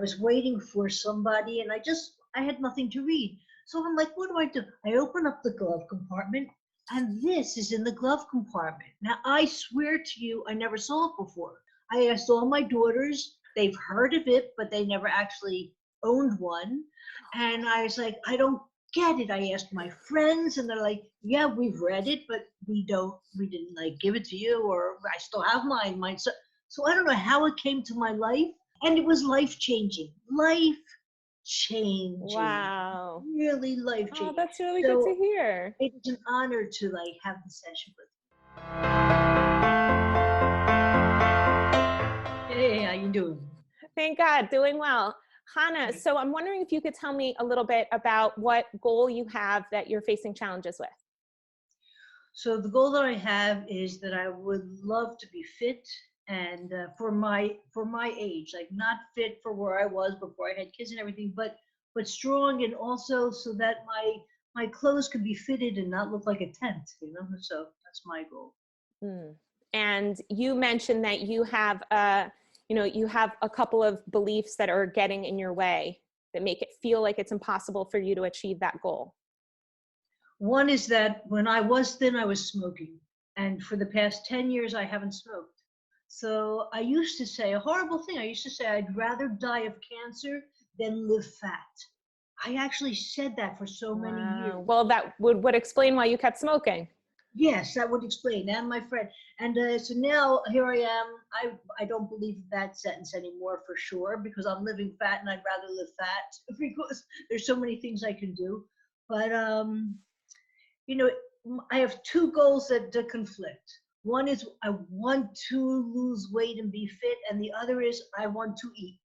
was waiting for somebody, and I had nothing to read. So I'm like, what do? I open up the glove compartment, and this is in the glove compartment. Now, I swear to you, I never saw it before. I asked all my daughters, they've heard of it, but they never actually owned one. And I was like, I don't get it. I asked my friends, and they're like, yeah, we've read it, but we didn't like give it to you, or I still have mine. So I don't know how it came to my life, and it was life-changing. Wow. Really life-changing. Oh, that's really good to hear. It's an honor to like have the session with you. Hey, how you doing? Thank God, doing well. Chana, so I'm wondering if you could tell me a little bit about what goal you have that you're facing challenges with. So the goal that I have is that I would love to be fit, and for my age, like not fit for where I was before I had kids and everything, but strong, and also so that my clothes could be fitted and not look like a tent, you know. So that's my goal. And you mentioned that you have you have a couple of beliefs that are getting in your way that make it feel like it's impossible for you to achieve that goal. One is that when I was thin, I was smoking, and for the past 10 years, I haven't smoked. So I used to say a horrible thing. I used to say, I'd rather die of cancer than live fat. I actually said that for so many years. Well, that would explain why you kept smoking. Yes, that would explain. And my friend. And so now here I am. I don't believe that sentence anymore for sure, because I'm living fat and I'd rather live fat because there's so many things I can do. But, you know, I have two goals that conflict. One is I want to lose weight and be fit, and the other is I want to eat.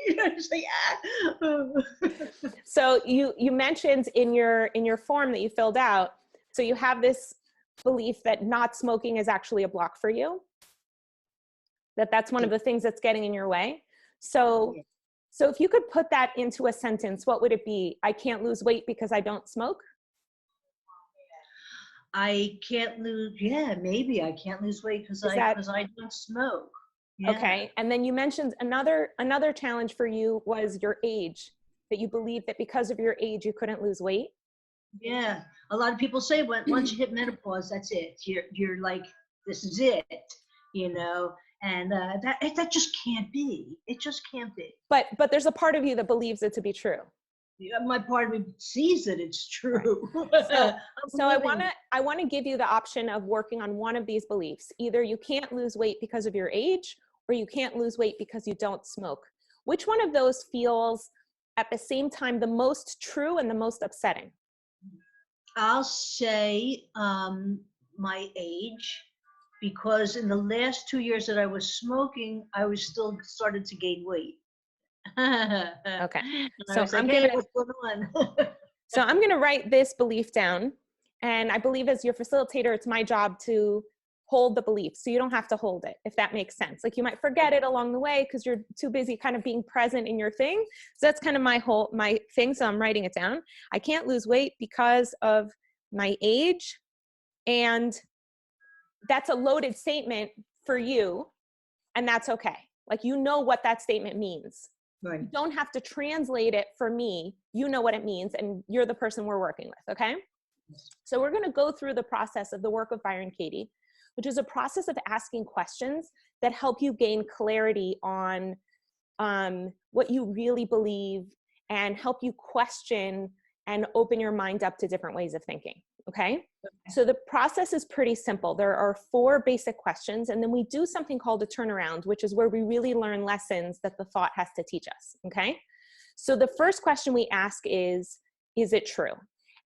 You know, just like, So you mentioned in your form that you filled out, so you have this belief that not smoking is actually a block for you, that's one of the things that's getting in your way. So if you could put that into a sentence, what would it be? I can't lose weight because I don't smoke? I can't lose, maybe I can't lose weight because I don't smoke. Yeah. Okay. And then you mentioned another challenge for you was your age, that you believe that because of your age, you couldn't lose weight. Yeah. A lot of people say once you hit menopause, that's it. You're like, this is it, you know, and that just can't be. It just can't be. But there's a part of you that believes it to be true. My part of me sees that it's true. So I want to give you the option of working on one of these beliefs. Either you can't lose weight because of your age, or you can't lose weight because you don't smoke. Which one of those feels at the same time the most true and the most upsetting? I'll say my age, because in the last 2 years that I was smoking, I was still started to gain weight. Okay. So what's going on? So I'm going to write this belief down, and I believe as your facilitator, it's my job to hold the belief, so you don't have to hold it, if that makes sense. Like you might forget it along the way because you're too busy kind of being present in your thing. So that's kind of my thing. So I'm writing it down. I can't lose weight because of my age, and that's a loaded statement for you, and that's okay. Like you know what that statement means. Right. You don't have to translate it for me. You know what it means, and you're the person we're working with, okay? Yes. So we're going to go through the process of the Work of Byron Katie, which is a process of asking questions that help you gain clarity on what you really believe and help you question and open your mind up to different ways of thinking, okay? So the process is pretty simple. There are 4 basic questions, and then we do something called a turnaround, which is where we really learn lessons that the thought has to teach us, okay? So the first question we ask is it true?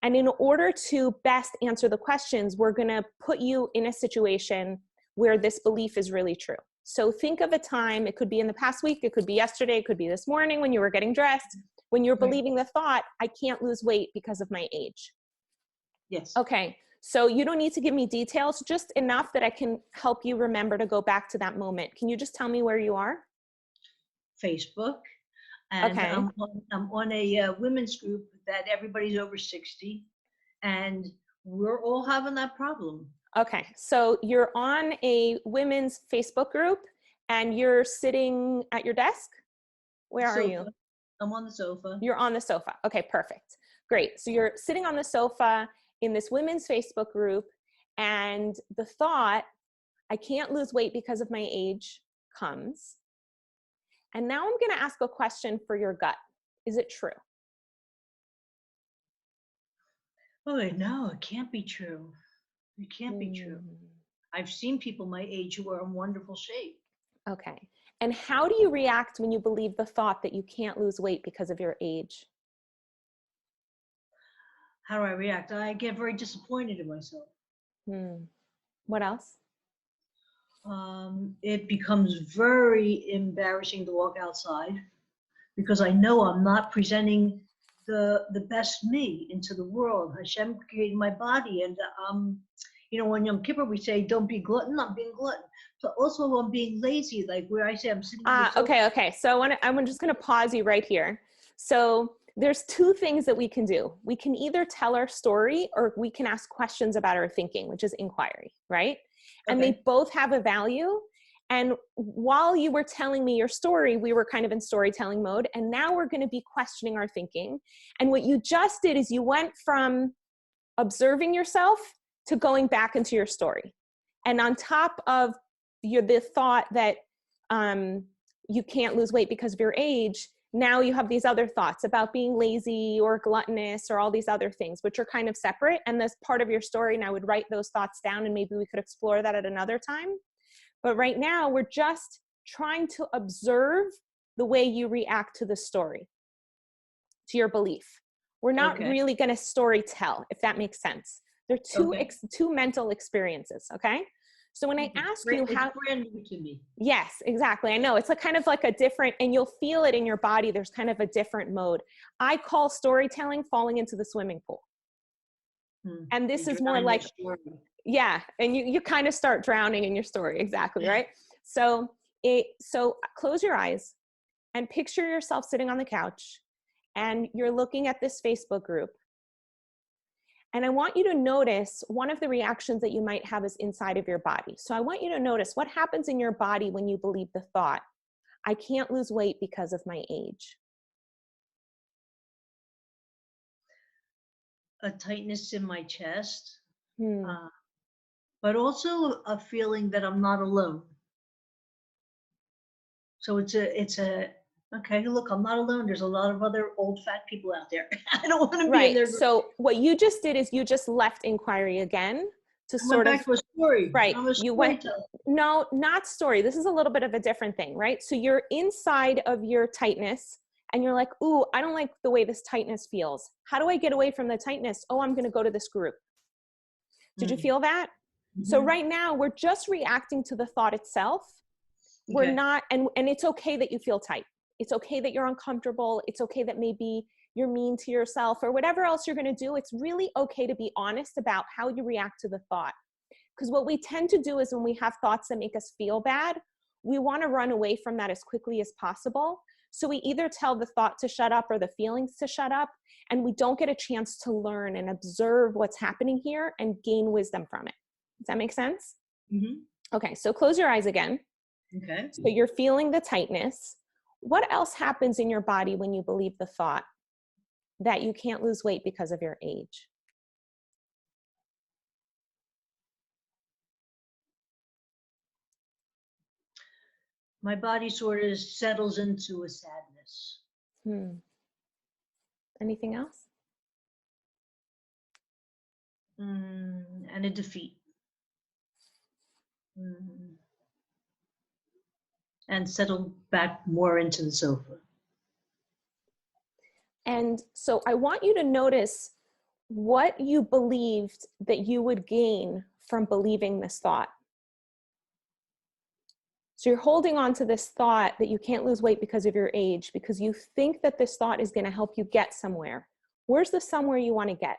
And in order to best answer the questions, we're gonna put you in a situation where this belief is really true. So think of a time, it could be in the past week, it could be yesterday, it could be this morning when you were getting dressed, when you're believing the thought, I can't lose weight because of my age. Yes. Okay, so you don't need to give me details, just enough that I can help you remember to go back to that moment. Can you just tell me where you are? Facebook. And okay. I'm on a women's group that everybody's over 60, and we're all having that problem. Okay, so you're on a women's Facebook group, And you're sitting at your desk? Where are you? I'm on the sofa. You're on the sofa. Okay, perfect. Great. So you're sitting on the sofa in this women's Facebook group, and the thought, I can't lose weight because of my age, comes. And now I'm going to ask a question for your gut. Is it true? Oh, no, it can't be true. It can't be true. I've seen people my age who are in wonderful shape. Okay. And how do you react when you believe the thought that you can't lose weight because of your age? How do I react? I get very disappointed in myself. What else? It becomes very embarrassing to walk outside because I know I'm not presenting the best me into the world. Hashem created my body, and on Yom Kippur we say, "Don't be glutton." I'm being glutton. So also I'm being lazy, like where I say I'm sitting. Okay. So I'm just going to pause you right here. So there's two things that we can do. We can either tell our story or we can ask questions about our thinking, which is inquiry, right? And they both have a value. And while you were telling me your story, we were kind of in storytelling mode. And now we're going to be questioning our thinking. And what you just did is you went from observing yourself to going back into your story. And on top of the thought that you can't lose weight because of your age, now you have these other thoughts about being lazy or gluttonous or all these other things, which are kind of separate. And that's part of your story. And I would write those thoughts down, and maybe we could explore that at another time. But right now we're just trying to observe the way you react to the story, to your belief. We're not really going to story tell, if that makes sense. They're two mental experiences. Okay. So when I ask you how, brand new to me. Yes, exactly. I know it's kind of like a different, and you'll feel it in your body. There's kind of a different mode. I call storytelling falling into the swimming pool. And this is more like, and you kind of start drowning in your story. Exactly. Right. So close your eyes and picture yourself sitting on the couch, and you're looking at this Facebook group. And I want you to notice one of the reactions that you might have is inside of your body. So I want you to notice what happens in your body when you believe the thought, I can't lose weight because of my age. A tightness in my chest, but also a feeling that I'm not alone. So it's a okay, look, I'm not alone. There's a lot of other old fat people out there. I don't want to be in there. So what you just did is you just left inquiry again to sort of back to a story. Right. You went, no, not story. This is a little bit of a different thing, right? So you're inside of your tightness and you're like, ooh, I don't like the way this tightness feels. How do I get away from the tightness? Oh, I'm going to go to this group. Did you feel that? So right now we're just reacting to the thought itself. We're not, and it's okay that you feel tight. It's okay that you're uncomfortable. It's okay that maybe you're mean to yourself or whatever else you're going to do. It's really okay to be honest about how you react to the thought. Because what we tend to do is when we have thoughts that make us feel bad, we want to run away from that as quickly as possible. So we either tell the thought to shut up or the feelings to shut up, and we don't get a chance to learn and observe what's happening here and gain wisdom from it. Does that make sense? Okay, so close your eyes again. Okay. So you're feeling the tightness. What else happens in your body when you believe the thought that you can't lose weight because of your age? My body sort of settles into a sadness. Anything else? And a defeat. And settle back more into the sofa. And so I want you to notice what you believed that you would gain from believing this thought. So you're holding on to this thought that you can't lose weight because of your age, because you think that this thought is going to help you get somewhere. Where's the somewhere you want to get?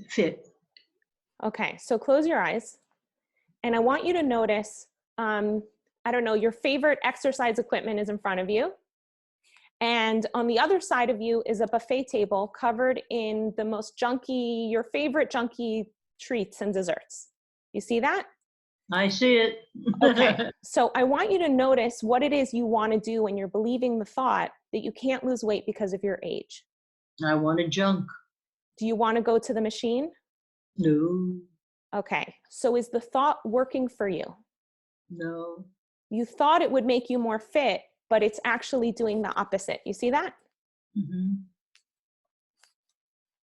Fit. Okay, so close your eyes. And I want you to notice, I don't know, your favorite exercise equipment is in front of you. And on the other side of you is a buffet table covered in the most junky, your favorite junky treats and desserts. You see that? I see it. Okay. So I want you to notice what it is you want to do when you're believing the thought that you can't lose weight because of your age. I want a junk. Do you want to go to the machine? No, Okay. So is the thought working for you? no. You thought it would make you more fit, but it's actually doing the opposite. You see that? Hmm.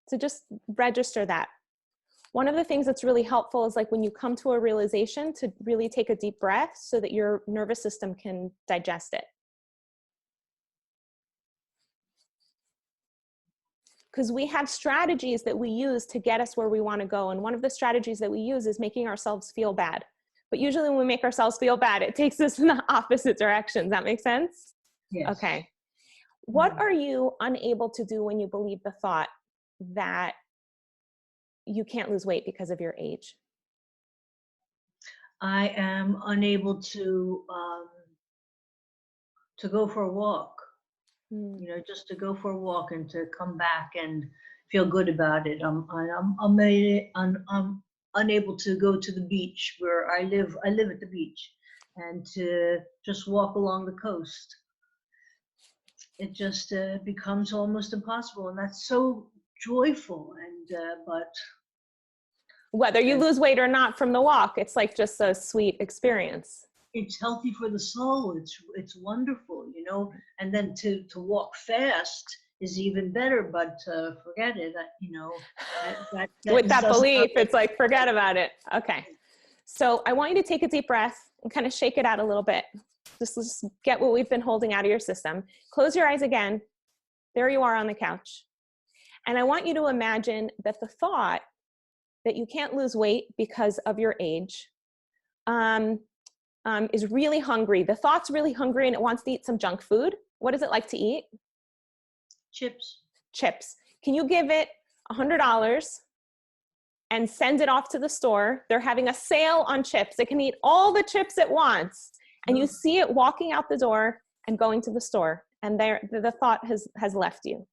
So just register that. One of the things that's really helpful is like when you come to a realization to really take a deep breath so that your nervous system can digest it. Because we have strategies that we use to get us where we want to go. And one of the strategies that we use is making ourselves feel bad. But usually when we make ourselves feel bad, it takes us in the opposite direction. Does that make sense? Yes. Okay. What are you unable to do when you believe the thought that you can't lose weight because of your age? I am unable to go for a walk. You know, just to go for a walk and to come back and feel good about it. I'm unable to go to the beach where I live. I live at the beach, and to just walk along the coast. It just becomes almost impossible, and that's so joyful. And but Whether you lose weight or not from the walk, it's like just a sweet experience. it's healthy for the soul. It's wonderful, you know. And then to walk fast is even better. But forget it, you know. With that belief, it's like forget about it. Okay, so I want you to take a deep breath and kind of shake it out a little bit. Just get what we've been holding out of your system. Close your eyes again. There you are on the couch, and I want you to imagine that the thought that you can't lose weight because of your age is really hungry. The thought's really hungry and it wants to eat some junk food. What does it like to eat? Chips. Chips. Can you give it $100 and send it off to the store? They're having a sale on chips. It can eat all the chips it wants. And you see it walking out the door and going to the store. And the thought has left you.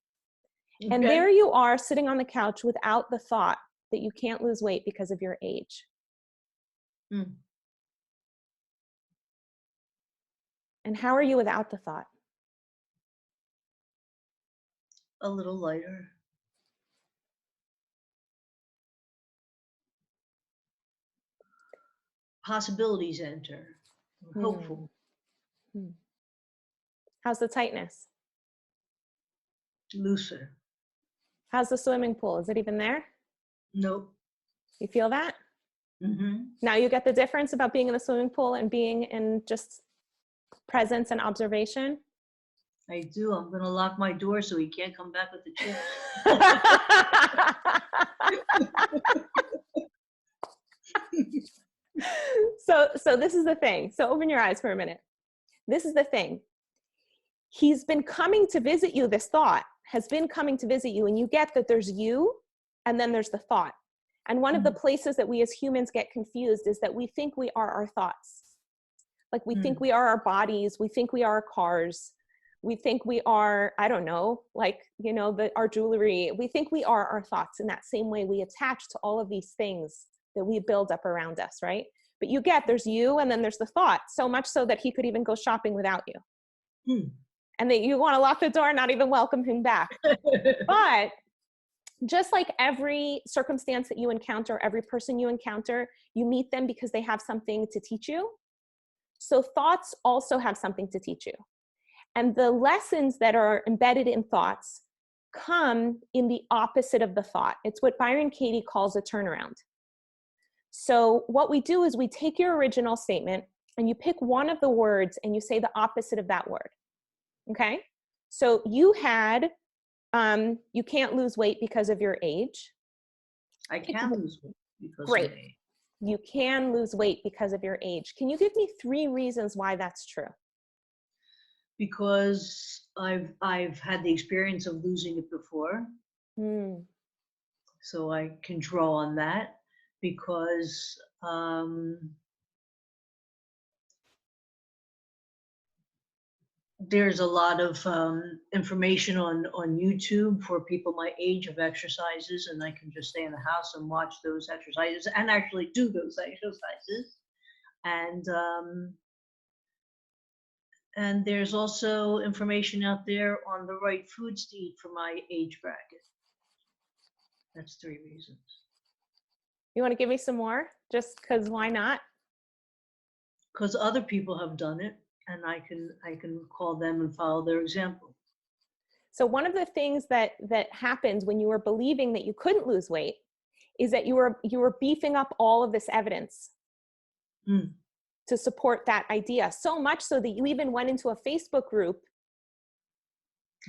Okay. And there you are sitting on the couch without the thought that you can't lose weight because of your age. And how are you without the thought? A little lighter. Possibilities enter. Hopeful. How's the tightness? Looser. How's the swimming pool? Is it even there? Nope. You feel that? Now you get the difference about being in the swimming pool and being in just presence and observation? I do. I'm going to lock my door so he can't come back with the chips. So this is the thing. So open your eyes for a minute. This is the thing. He's been coming to visit you. This thought has been coming to visit you, and you get that there's you and then there's the thought. And one of the places that we as humans get confused is that we think we are our thoughts. Like we think we are our bodies. We think we are our cars. We think we are, I don't know, like, you know, our jewelry. We think we are our thoughts. In that same way, we attach to all of these things that we build up around us, right? But you get, there's you and then there's the thought, so much so that he could even go shopping without you. And that you want to lock the door and not even welcome him back. But just like every circumstance that you encounter, every person you encounter, you meet them because they have something to teach you. So thoughts also have something to teach you. And the lessons that are embedded in thoughts come in the opposite of the thought. It's what Byron Katie calls a turnaround. So what we do is we take your original statement and you pick one of the words and you say the opposite of that word. Okay? So you had, you can't lose weight because of your age. I can lose weight because Great. of age. You can lose weight because of your age. Can you give me 3 reasons why that's true? Because I've had the experience of losing it before. So I can draw on that. Because there's a lot of information on YouTube for people my age of exercises, and I can just stay in the house and watch those exercises and actually do those exercises. And there's also information out there on the right foods to eat for my age bracket. That's 3 reasons. You want to give me some more? Just because why not? Because other people have done it, and I can call them and follow their example. So one of the things that happens when you were believing that you couldn't lose weight is that you were beefing up all of this evidence to support that idea. So much so that you even went into a Facebook group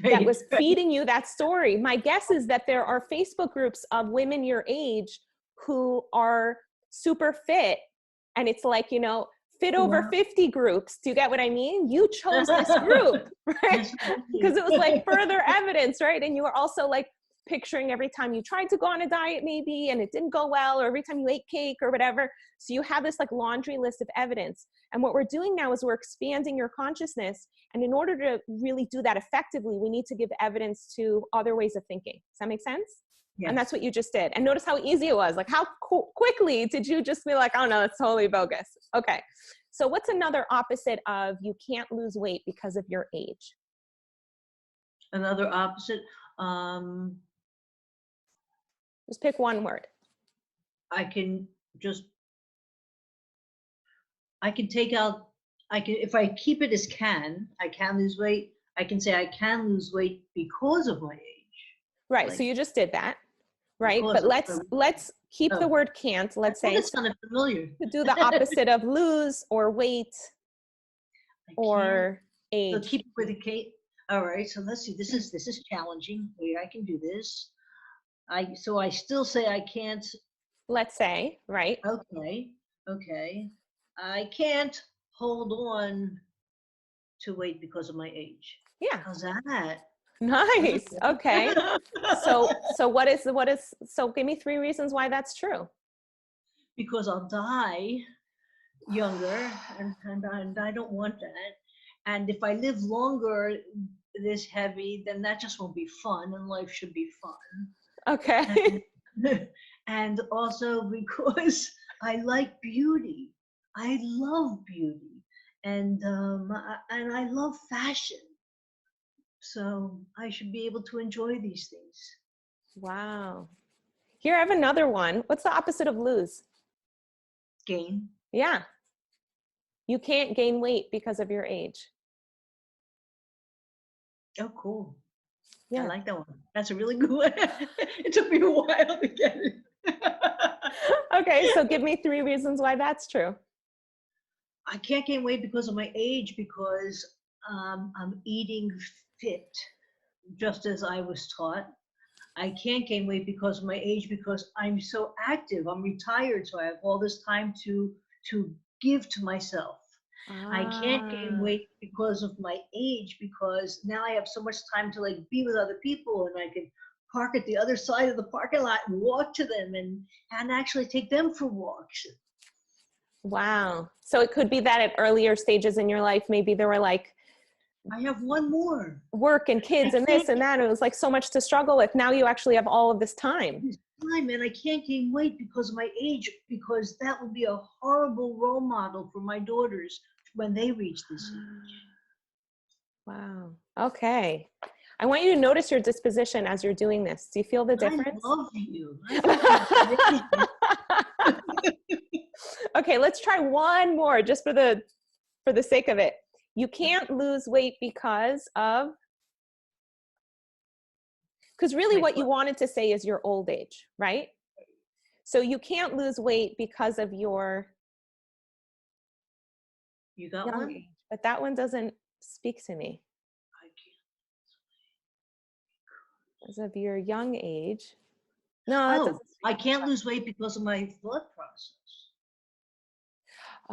that was feeding you that story. My guess is that there are Facebook groups of women your age who are super fit, and it's like, you know, fit over 50 groups. Do you get what I mean? You chose this group, right? Because it was like further evidence, right? And you were also like picturing every time you tried to go on a diet maybe and it didn't go well, or every time you ate cake or whatever. So you have this like laundry list of evidence. And what we're doing now is we're expanding your consciousness. And in order to really do that effectively, we need to give evidence to other ways of thinking. Does that make sense? Yes. And that's what you just did. And notice how easy it was. Like how quickly did you just be like, oh no, it's totally bogus. Okay. So what's another opposite of you can't lose weight because of your age? Another opposite? Just pick one word. If I keep it as I can lose weight. I can say I can lose weight because of my age. Right. Like, so you just did that. Right. But let's keep the word can't. Let's say it's kind of familiar. To do the opposite of lose or weight or age. So keep it with a K. All right. So let's see. This is challenging. Wait, I can do this. So I still say I can't. Let's say, right. Okay. I can't hold on to weight because of my age. Yeah. How's that? Nice. Okay. So give me 3 reasons why that's true. Because I'll die younger and I don't want that. And if I live longer this heavy, then that just won't be fun, and life should be fun. Okay. And also because I like beauty. I love beauty. And I love fashion. So I should be able to enjoy these things. Wow. Here I have another one. What's the opposite of lose? Gain. Yeah. You can't gain weight because of your age. Oh, cool. Yeah. I like that one. That's a really good one. It took me a while to get it. Okay, so give me 3 reasons why that's true. I can't gain weight because of my age because I'm eating fit, just as I was taught. I can't gain weight because of my age because I'm so active. I'm retired, so I have all this time to give to myself. I can't gain weight because of my age because now I have so much time to like be with other people, and I can park at the other side of the parking lot and walk to them and actually take them for walks. Wow. So it could be that at earlier stages in your life, maybe there were like, I have one more. Work and kids and this and that. And it was like so much to struggle with. Now you actually have all of this time. And I can't gain weight because of my age, because that would be a horrible role model for my daughters when they reach this age. Wow. Okay. I want you to notice your disposition as you're doing this. Do you feel the difference? I love you. Okay, let's try one more just for the sake of it. You can't lose weight because really what you wanted to say is your old age, right? So you can't lose weight because of your young one? Age. But that one doesn't speak to me. I can't lose weight because of your young age. No, I can't lose weight because of my thought process.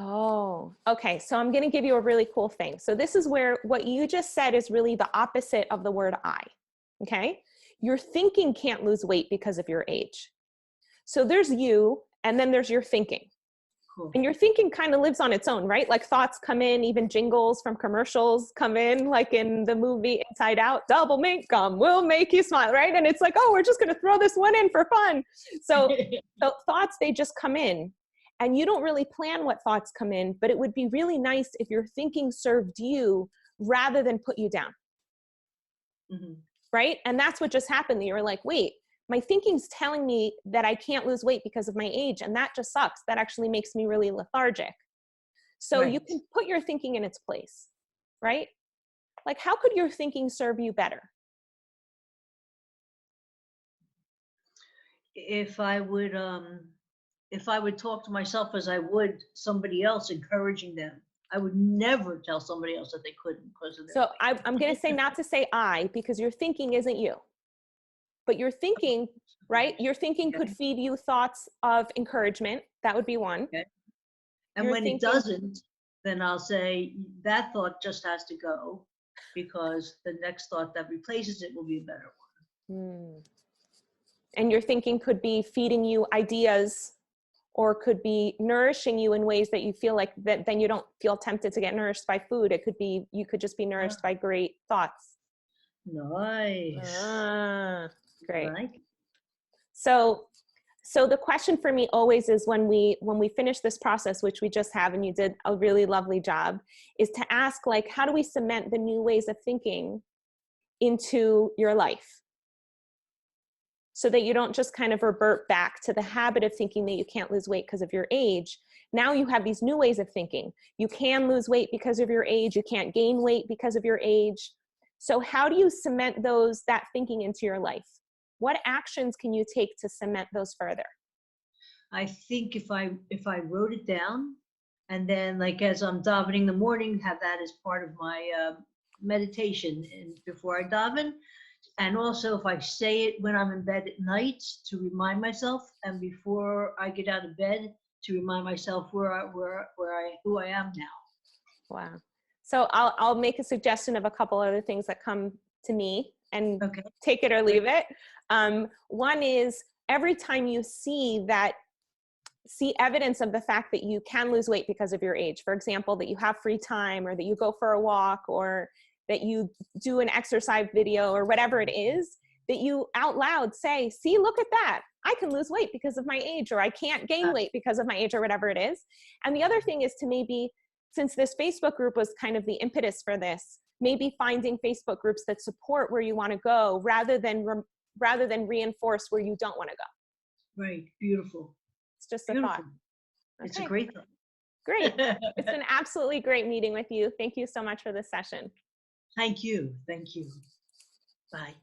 Oh, okay. So I'm going to give you a really cool thing. So this is where what you just said is really the opposite of the word I. Okay. Your thinking can't lose weight because of your age. So there's you, and then there's your thinking. Cool. And your thinking kind of lives on its own, right? Like thoughts come in, even jingles from commercials come in, like in the movie Inside Out, double mint gum will make you smile, right? And it's like, oh, we're just going to throw this one in for fun. So thoughts, they just come in. and you don't really plan what thoughts come in, but it would be really nice if your thinking served you rather than put you down. Mm-hmm. Right? And that's what just happened. You were like, wait, my thinking's telling me that I can't lose weight because of my age, and that just sucks. That actually makes me really lethargic. So Right. you can put your thinking in its place, right? Like, how could your thinking serve you better? If I would talk to myself as I would somebody else, encouraging them, I would never tell somebody else that they couldn't because of their So weight. I'm going to say not to say I, because your thinking isn't you. But your thinking, right? Your thinking could feed you thoughts of encouragement. That would be one. Okay. And Your when it thinking, doesn't, then I'll say that thought just has to go because the next thought that replaces it will be a better one. And your thinking could be feeding you ideas, or could be nourishing you in ways that you feel like that then you don't feel tempted to get nourished by food. It could be, you could just be nourished by great thoughts. Nice. Great. Like. So the question for me always is when we finish this process, which we just have, and you did a really lovely job, is to ask, like, how do we cement the new ways of thinking into your life? So that you don't just kind of revert back to the habit of thinking that you can't lose weight because of your age. Now you have these new ways of thinking. You can lose weight because of your age. You can't gain weight because of your age. So how do you cement that thinking into your life? What actions can you take to cement those further? I think if I wrote it down, and then like as I'm davening in the morning, have that as part of my meditation and before I daven, and also if I say it when I'm in bed at night to remind myself, and before I get out of bed to remind myself who I am now. Wow. So I'll make a suggestion of a couple other things that come to me, and take it or leave it. One is every time you see evidence of the fact that you can lose weight because of your age, for example, that you have free time, or that you go for a walk, or that you do an exercise video, or whatever it is, that you out loud say, see, look at that. I can lose weight because of my age, or I can't gain weight because of my age, or whatever it is. And the other thing is to maybe, since this Facebook group was kind of the impetus for this, maybe finding Facebook groups that support where you want to go rather than reinforce where you don't want to go. Right. Beautiful. It's just Beautiful. a thought. Okay. It's a great thought. Great. It's been absolutely great meeting with you. Thank you so much for this session. Thank you. Thank you. Bye.